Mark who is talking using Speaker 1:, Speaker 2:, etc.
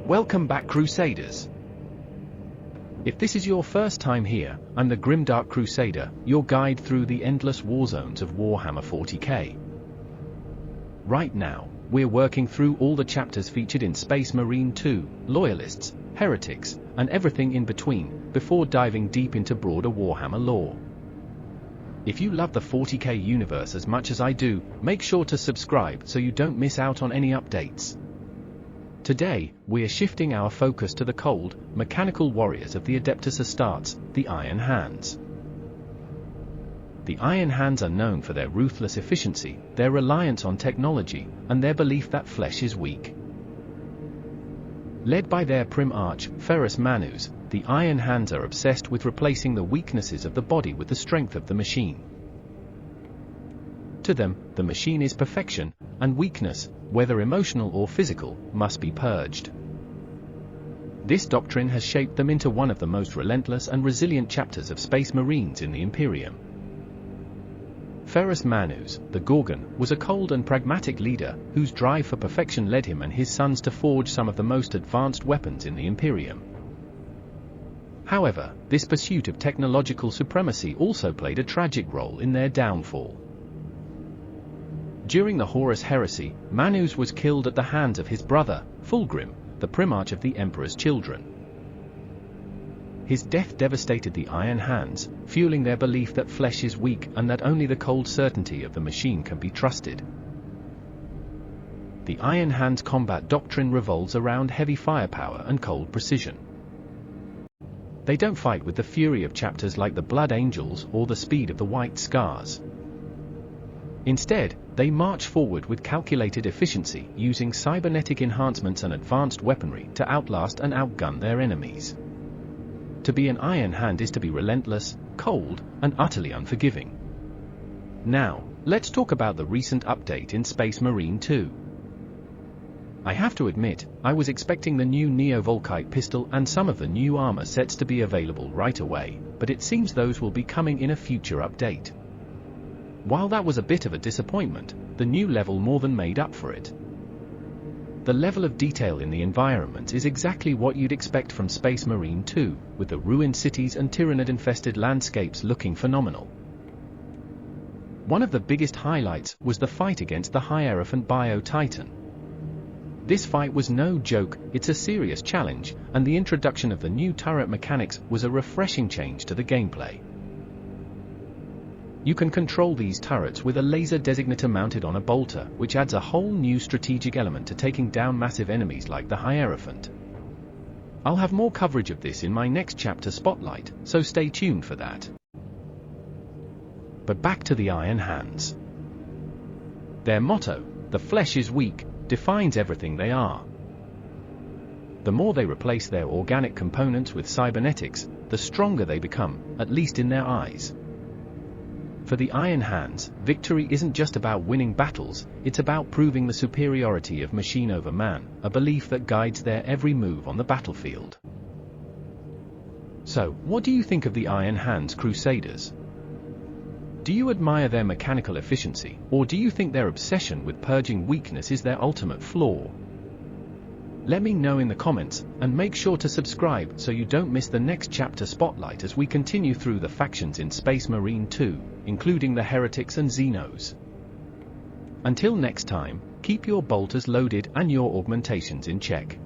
Speaker 1: Welcome back, Crusaders. If this is your first time here, I'm the Grimdark Crusader, your guide through the endless war zones of Warhammer 40K. Right now, we're working through all the chapters featured in Space Marine 2, Loyalists, Heretics, and everything in between, before diving deep into broader Warhammer lore. If you love the 40K universe as much as I do, make sure to subscribe so you don't miss out on any updates. Today, we're shifting our focus to the cold, mechanical warriors of the Adeptus Astartes, the Iron Hands. The Iron Hands are known for their ruthless efficiency, their reliance on technology, and their belief that flesh is weak. Led by their Primarch, Ferrus Manus, the Iron Hands are obsessed with replacing the weaknesses of the body with the strength of the machine. To them, the machine is perfection, and weakness, whether emotional or physical, must be purged. This doctrine has shaped them into one of the most relentless and resilient chapters of Space Marines in the Imperium. Ferrus Manus, the Gorgon, was a cold and pragmatic leader, whose drive for perfection led him and his sons to forge some of the most advanced weapons in the Imperium. However, this pursuit of technological supremacy also played a tragic role in their downfall. During the Horus Heresy, Manus was killed at the hands of his brother, Fulgrim, the Primarch of the Emperor's children. His death devastated the Iron Hands, fueling their belief that flesh is weak and that only the cold certainty of the machine can be trusted. The Iron Hands combat doctrine revolves around heavy firepower and cold precision. They don't fight with the fury of chapters like the Blood Angels or the speed of the White Scars. Instead, they march forward with calculated efficiency, using cybernetic enhancements and advanced weaponry to outlast and outgun their enemies. To be an Iron Hand is to be relentless, cold, and utterly unforgiving. Now, let's talk about the recent update in Space Marine 2. I have to admit, I was expecting the new Neo-Volkite Pistol and some of the new armor sets to be available right away, but it seems those will be coming in a future update. While that was a bit of a disappointment, the new level more than made up for it. The level of detail in the environment is exactly what you'd expect from Space Marine 2, with the ruined cities and Tyranid-infested landscapes looking phenomenal. One of the biggest highlights was the fight against the Hierophant Bio-Titan. This fight was no joke, it's a serious challenge, and the introduction of the new turret mechanics was a refreshing change to the gameplay. You can control these turrets with a laser designator mounted on a bolter, which adds a whole new strategic element to taking down massive enemies like the Hierophant. I'll have more coverage of this in my next chapter spotlight, so stay tuned for that. But back to the Iron Hands. Their motto, "The flesh is weak," defines everything they are. The more they replace their organic components with cybernetics, the stronger they become, at least in their eyes. For the Iron Hands, victory isn't just about winning battles, it's about proving the superiority of machine over man, a belief that guides their every move on the battlefield. So, what do you think of the Iron Hands Crusaders? Do you admire their mechanical efficiency, or do you think their obsession with purging weakness is their ultimate flaw? Let me know in the comments, and make sure to subscribe so you don't miss the next chapter spotlight as we continue through the factions in Space Marine 2, including the Heretics and Xenos. Until next time, keep your bolters loaded and your augmentations in check.